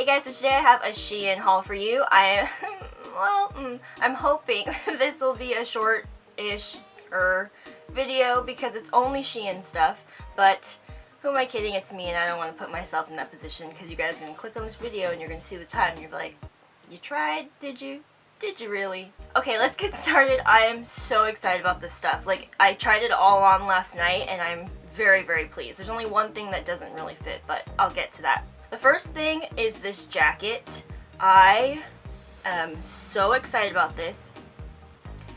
Hey guys, so today I have a Shein haul for you. I'm hoping this will be a short-ish video because it's only Shein stuff, but who am I kidding? It's me, and I don't want to put myself in that position because you guys are going to click on this video and you're going to see the time and you're like, you tried? Did you? Did you really? Okay, let's get started. I am so excited about this stuff. Like, I tried it all on last night and I'm very, very pleased. There's only one thing that doesn't really fit, but I'll get to that. The first thing is this jacket. I am so excited about this.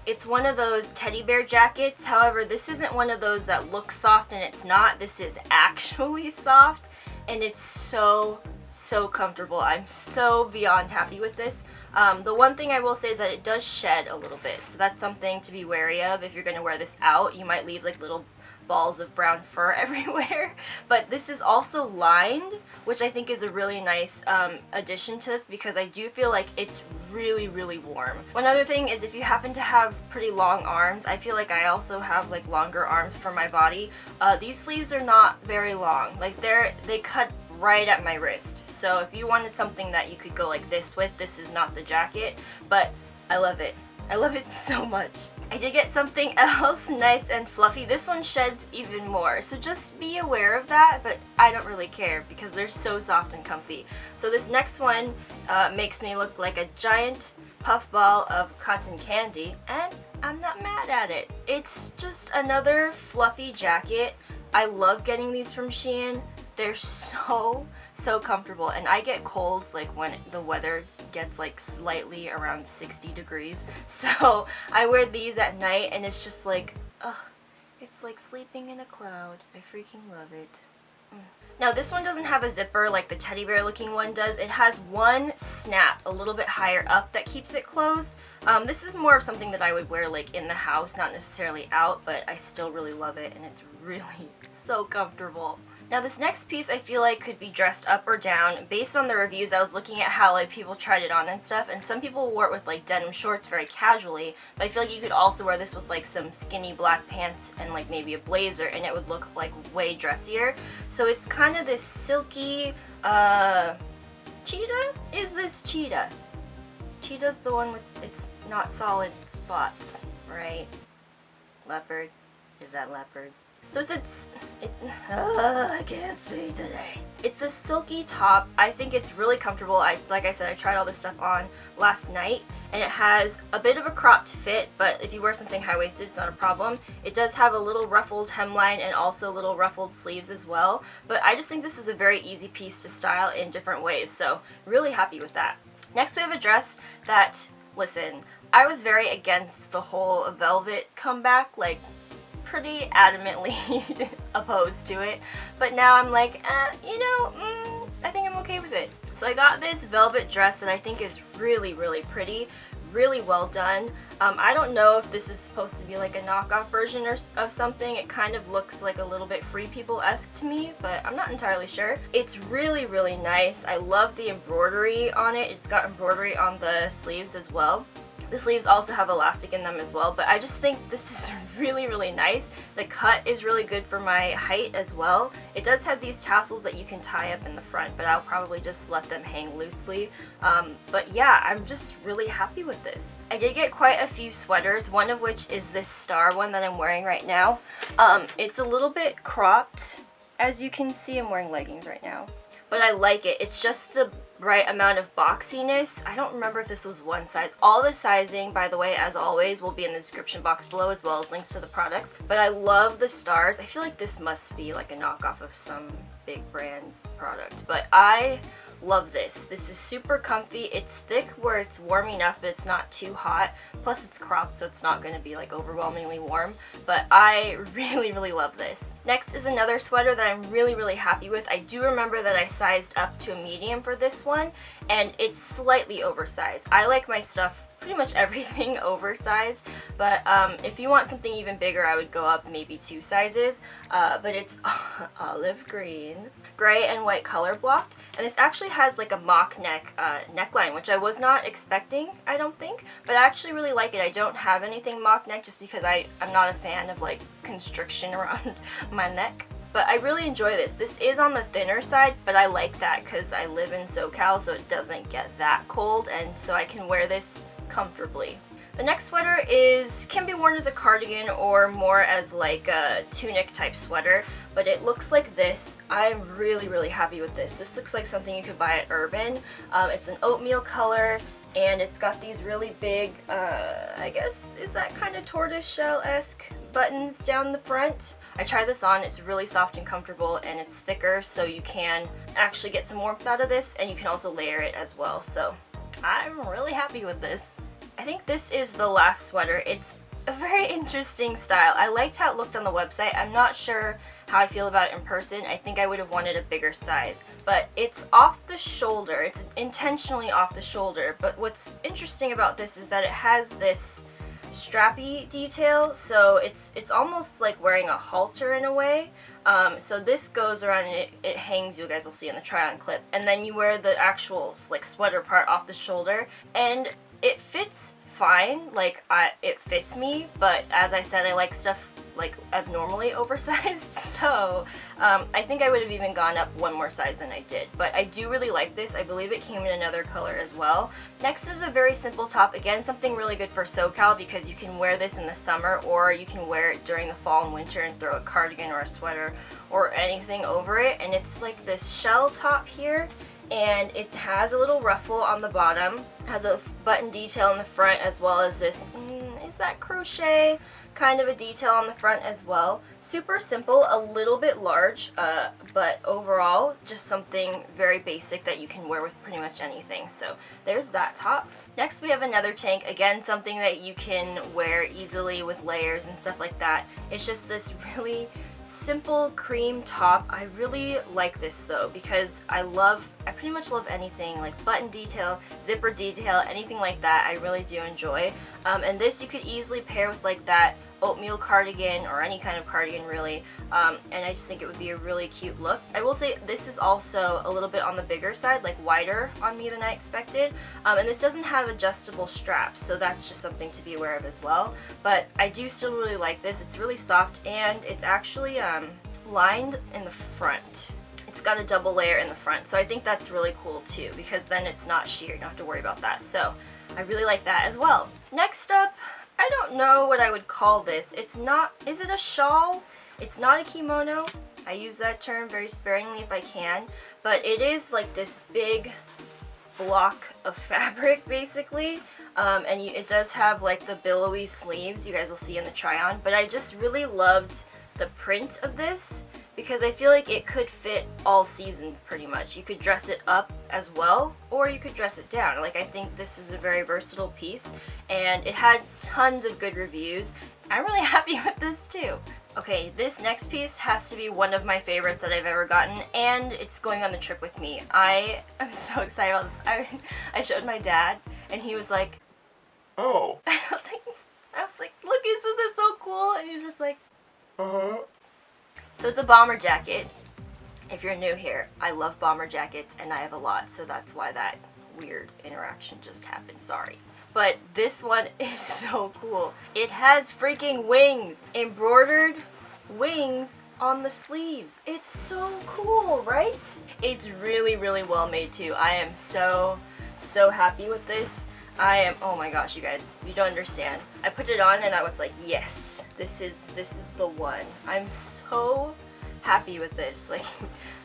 It's one of those teddy bear jackets. However, this isn't one of those that look soft and it's not. This is actually soft and it's so comfortable. I'm so beyond happy with this. The one thing I will say is that it does shed a little bit, so that's something to be wary of. If you're going to wear this out, you might leave like little balls of brown fur everywhere. But this is also lined, which I think is a really nice addition to this because I do feel like it's really warm. One other thing is if you happen to have pretty long arms, I feel like I also have like longer arms for my body. These sleeves are not very long. Like they cut right at my wrist. So if you wanted something that you could go like this with, this is not the jacket, but I love it. I love it so much. I did get something else nice and fluffy. This one sheds even more, so just be aware of that, but I don't really care because they're so soft and comfy. So this next one makes me look like a giant puffball of cotton candy, and I'm not mad at it. It's just another fluffy jacket. I love getting these from Shein. They're so comfortable, and I get colds like when the weather gets like slightly around 60 degrees, so I wear these at night and it's just like, it's like sleeping in a cloud. I freaking love it. Now this one doesn't have a zipper like the teddy bear looking one does. It has one snap a little bit higher up that keeps it closed. This is more of something that I would wear like in the house, not necessarily out, but I still really love it and it's really so comfortable. Now this next piece I feel like could be dressed up or down. Based on the reviews, I was looking at how like people tried it on and stuff, and some people wore it with like denim shorts very casually, but I feel like you could also wear this with like some skinny black pants and like maybe a blazer and it would look like way dressier. So it's kind of this silky, cheetah? Is this cheetah? Cheetah's the one with, it's not solid spots, right? Leopard? Is that leopard? So I can't speak today. It's a silky top. I think it's really comfortable. Like I said, I tried all this stuff on last night, and it has a bit of a cropped fit, but if you wear something high-waisted, it's not a problem. It does have a little ruffled hemline and also little ruffled sleeves as well, but I just think this is a very easy piece to style in different ways, so really happy with that. Next we have a dress that, listen, I was very against the whole velvet comeback, like pretty adamantly opposed to it, but now I'm like, I think I'm okay with it. So I got this velvet dress that I think is really pretty, really well done. I don't know if this is supposed to be like a knockoff version of something. It kind of looks like a little bit Free People-esque to me, but I'm not entirely sure. It's really nice. I love the embroidery on it. It's got embroidery on the sleeves as well. The sleeves also have elastic in them as well, but I just think this is really nice. The cut is really good for my height as well. It does have these tassels that you can tie up in the front, but I'll probably just let them hang loosely. But yeah, I'm just really happy with this. I did get quite a few sweaters, one of which is this star one that I'm wearing right now. It's a little bit cropped. As you can see, I'm wearing leggings right now, but I like it. It's just the right amount of boxiness. I don't remember if this was one size. All the sizing, by the way, as always, will be in the description box below, as well as links to the products. But I love the stars. I feel like this must be like a knockoff of some big brand's product, but I love this. This is super comfy. It's thick where it's warm enough, but it's not too hot. Plus it's cropped, so it's not going to be like overwhelmingly warm, but I really love this. Next is another sweater that I'm really happy with. I do remember that I sized up to a medium for this one, and it's slightly oversized. I like my stuff pretty much everything oversized, but if you want something even bigger, I would go up maybe 2 sizes, but it's olive green, gray and white color blocked, and this actually has like a mock neck neckline, which I was not expecting, I don't think, but I actually really like it. I don't have anything mock neck just because I'm not a fan of like constriction around my neck. But I really enjoy this. This is on the thinner side, but I like that because I live in SoCal, so it doesn't get that cold, and so I can wear this comfortably. The next sweater can be worn as a cardigan or more as like a tunic type sweater, but it looks like this. I'm really, really happy with this. This looks like something you could buy at Urban. It's an oatmeal color, and it's got these really big, I guess, is that kind of tortoiseshell-esque buttons down the front. I tried this on, it's really soft and comfortable, and it's thicker, so you can actually get some warmth out of this, and you can also layer it as well, so I'm really happy with this. I think this is the last sweater. It's a very interesting style. I liked how it looked on the website. I'm not sure how I feel about it in person. I think I would have wanted a bigger size. But it's off the shoulder. It's intentionally off the shoulder. But what's interesting about this is that it has this strappy detail, so it's almost like wearing a halter in a way. So this goes around and it hangs, you guys will see in the try-on clip. And then you wear the actual like sweater part off the shoulder. And it fits fine, like it fits me, but as I said, I like stuff like abnormally oversized, so I think I would have even gone up one more size than I did, but I do really like this. I believe it came in another color as well. Next is a very simple top, again something really good for SoCal because you can wear this in the summer or you can wear it during the fall and winter and throw a cardigan or a sweater or anything over it, and it's like this shell top here. And it has a little ruffle on the bottom, has a button detail in the front as well as this, is that crochet kind of a detail on the front as well. Super simple, a little bit large, but overall just something very basic that you can wear with pretty much anything. So there's that top. Next we have another tank, again something that you can wear easily with layers and stuff like that. It's just this really simple cream top. I really like this though because I pretty much love anything like button detail, zipper detail, anything like that I really do enjoy. And this you could easily pair with like that oatmeal cardigan or any kind of cardigan really, and I just think it would be a really cute look. I will say this is also a little bit on the bigger side, like wider on me than I expected, and this doesn't have adjustable straps, so that's just something to be aware of as well. But I do still really like this. It's really soft and it's actually lined in the front. It's got a double layer in the front, so I think that's really cool too because then it's not sheer, you don't have to worry about that, so I really like that as well. Next up, I don't know what I would call this. It's not, is it a shawl? It's not a kimono. I use that term very sparingly if I can, but it is like this big block of fabric basically, and it does have like the billowy sleeves you guys will see in the try-on, but I just really loved the print of this because I feel like it could fit all seasons pretty much. You could dress it up as well, or you could dress it down. Like, I think this is a very versatile piece, and it had tons of good reviews. I'm really happy with this too. Okay, this next piece has to be one of my favorites that I've ever gotten, and it's going on the trip with me. I am so excited about this. I showed my dad, and he was like, oh. I was like, look, isn't this so cool? And he was just like, uh-huh. So it's a bomber jacket. If you're new here, I love bomber jackets and I have a lot, so that's why that weird interaction just happened, sorry. But this one is so cool. It has freaking wings, embroidered wings on the sleeves. It's so cool, right? It's really, really well made too. I am so happy with this. Oh my gosh, you guys, you don't understand. I put it on and I was like, yes, this is the one. I'm so happy with this. Like,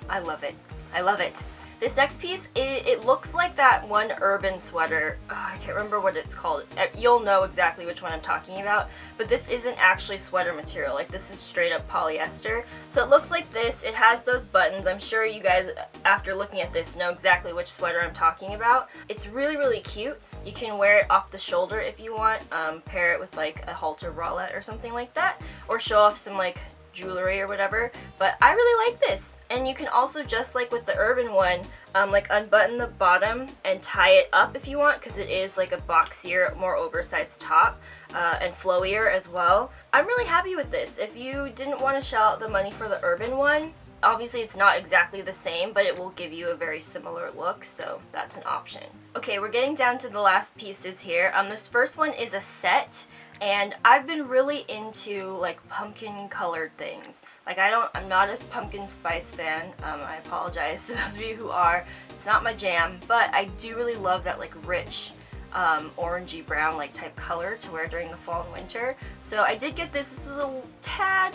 I love it. I love it. This next piece, it looks like that one Urban sweater. I can't remember what it's called. You'll know exactly which one I'm talking about, but this isn't actually sweater material. Like, this is straight up polyester. So it looks like this. It has those buttons. I'm sure you guys, after looking at this, know exactly which sweater I'm talking about. It's really, really cute. You can wear it off the shoulder if you want, pair it with like a halter bralette or something like that, or show off some like jewelry or whatever, but I really like this. And you can also, just like with the Urban one, like unbutton the bottom and tie it up if you want, because it is like a boxier, more oversized top, and flowier as well. I'm really happy with this. If you didn't want to shell out the money for the Urban one, obviously it's not exactly the same, but it will give you a very similar look, so that's an option. Okay, we're getting down to the last pieces here. This first one is a set. And I've been really into like pumpkin colored things. Like I'm not a pumpkin spice fan. I apologize to those of you who are. It's not my jam, but I do really love that like rich orangey brown like type color to wear during the fall and winter. So I did get this. This was a tad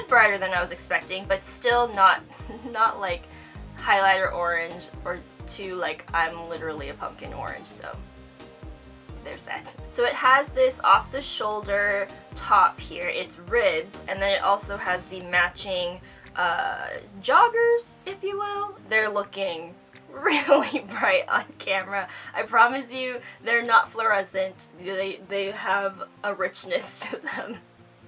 brighter than I was expecting, but still not like highlighter orange or too like I'm literally a pumpkin orange. So there's that. So it has this off the shoulder top here. It's ribbed, and then it also has the matching joggers, if you will. They're looking really bright on camera. I promise you, they're not fluorescent. They have a richness to them.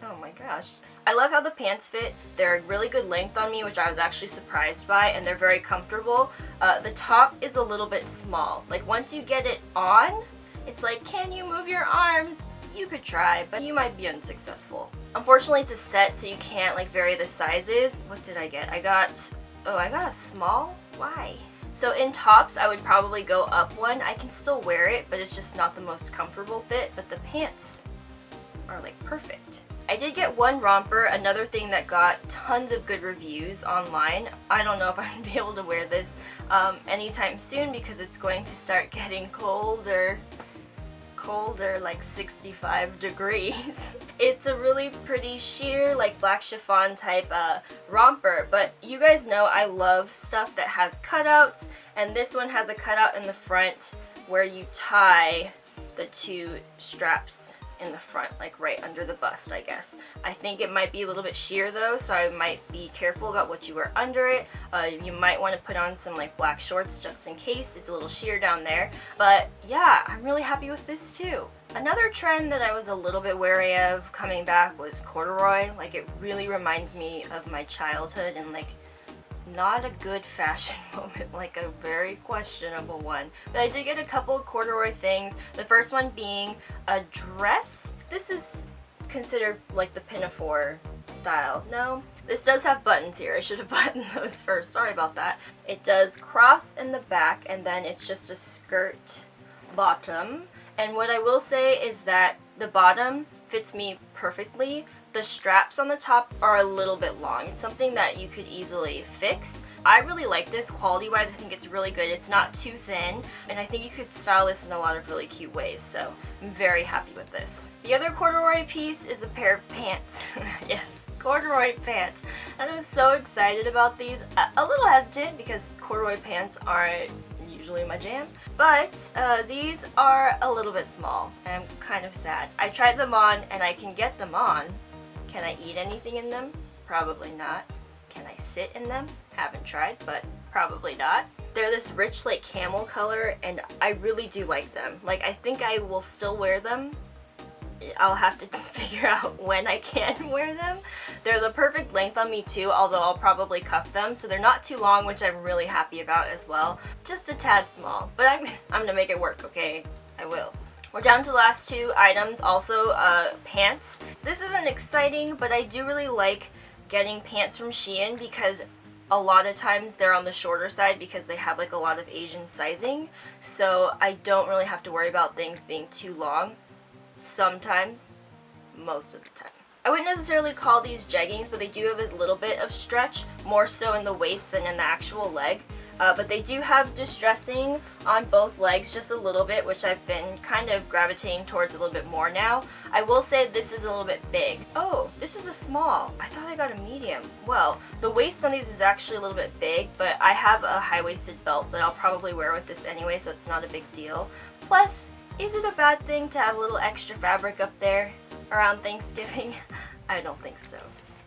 Oh my gosh. I love how the pants fit. They're a really good length on me, which I was actually surprised by, and they're very comfortable. The top is a little bit small. Like once you get it on, it's like, can you move your arms? You could try, but you might be unsuccessful. Unfortunately, it's a set, so you can't like vary the sizes. What did I get? I got a small? Why? So in tops, I would probably go up one. I can still wear it, but it's just not the most comfortable fit, but the pants are like perfect. I did get one romper, another thing that got tons of good reviews online. I don't know if I'm gonna be able to wear this anytime soon because it's going to start getting colder, like 65 degrees. It's a really pretty sheer, like black chiffon type romper, but you guys know I love stuff that has cutouts, and this one has a cutout in the front where you tie the two straps in the front, like right under the bust, I guess. I think it might be a little bit sheer though, so I might be careful about what you wear under it. You might want to put on some like black shorts just in case it's a little sheer down there. But yeah, I'm really happy with this too. Another trend that I was a little bit wary of coming back was corduroy. Like it really reminds me of my childhood and like not a good fashion moment, like a very questionable one. But I did get a couple corduroy things. The first one being a dress. This is considered like the pinafore style. No, this does have buttons here. I should have buttoned those first. Sorry about that. It does cross in the back, and then it's just a skirt bottom. And what I will say is that the bottom fits me perfectly. The straps on the top are a little bit long. It's something that you could easily fix. I really like this quality-wise. I think it's really good. It's not too thin, and I think you could style this in a lot of really cute ways, so I'm very happy with this. The other corduroy piece is a pair of pants. Yes, corduroy pants. And I'm so excited about these. A little hesitant because corduroy pants aren't usually my jam, but these are a little bit small, and I'm kind of sad. I tried them on, and I can get them on. Can I eat anything in them? Probably not. Can I sit in them? Haven't tried, but probably not. They're this rich like camel color, and I really do like them. Like I think I will still wear them. I'll have to figure out when I can wear them. They're the perfect length on me too, although I'll probably cuff them, so they're not too long, which I'm really happy about as well. Just a tad small, but I'm gonna make it work, okay? I will. We're down to the last two items, also pants. This isn't exciting, but I do really like getting pants from Shein because a lot of times they're on the shorter side because they have like a lot of Asian sizing. So I don't really have to worry about things being too long. Sometimes, most of the time. I wouldn't necessarily call these jeggings, but they do have a little bit of stretch, more so in the waist than in the actual leg. But they do have distressing on both legs just a little bit, which I've been kind of gravitating towards a little bit more now. I will say this is a little bit big. Oh, this is a small. I thought I got a medium. Well, the waist on these is actually a little bit big, but I have a high-waisted belt that I'll probably wear with this anyway, so it's not a big deal. Plus, is it a bad thing to have a little extra fabric up there around Thanksgiving? I don't think so.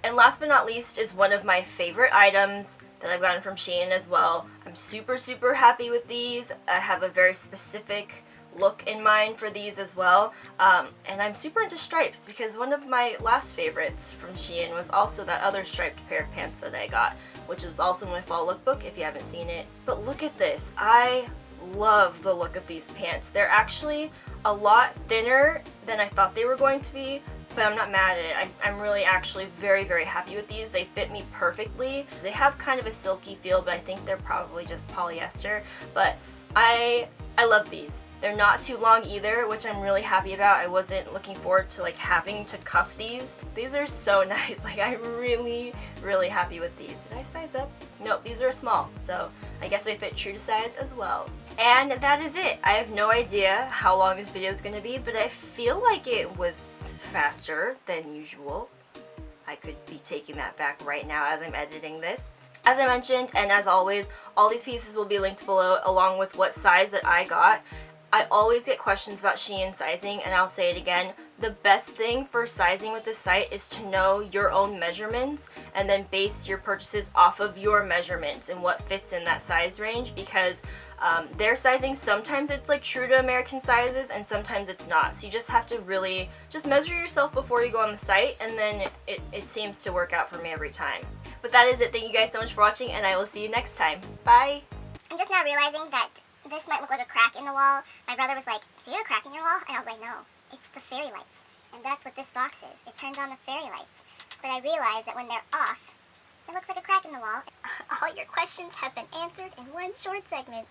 And last but not least is one of my favorite items that I've gotten from Shein as well. I'm super happy with these. I have a very specific look in mind for these as well. And I'm super into stripes because one of my last favorites from Shein was also that other striped pair of pants that I got, which was also in my fall lookbook if you haven't seen it. But look at this. I love the look of these pants. They're actually a lot thinner than I thought they were going to be, but I'm not mad at it. I'm really actually very happy with these. They fit me perfectly. They have kind of a silky feel, but I think they're probably just polyester. But I love these. They're not too long either, which I'm really happy about. I wasn't looking forward to like having to cuff these. These are so nice. Like I'm really, really happy with these. Did I size up? Nope, these are small. So I guess they fit true to size as well. And that is it. I have no idea how long this video is going to be, but I feel like it was faster than usual. I could be taking that back right now as I'm editing this. As I mentioned, and as always, all these pieces will be linked below along with what size that I got. I always get questions about Shein sizing, and I'll say it again. The best thing for sizing with this site is to know your own measurements and then base your purchases off of your measurements and what fits in that size range, because their sizing, sometimes it's like true to American sizes and sometimes it's not. So you just have to really just measure yourself before you go on the site, and then it seems to work out for me every time. But that is it. Thank you guys so much for watching, and I will see you next time. Bye! I'm just now realizing that this might look like a crack in the wall. My brother was like, "Do you have a crack in your wall?" And I was like, "No, it's the fairy lights." And that's what this box is. It turns on the fairy lights. But I realized that when they're off, it looks like a crack in the wall. All your questions have been answered in one short segment.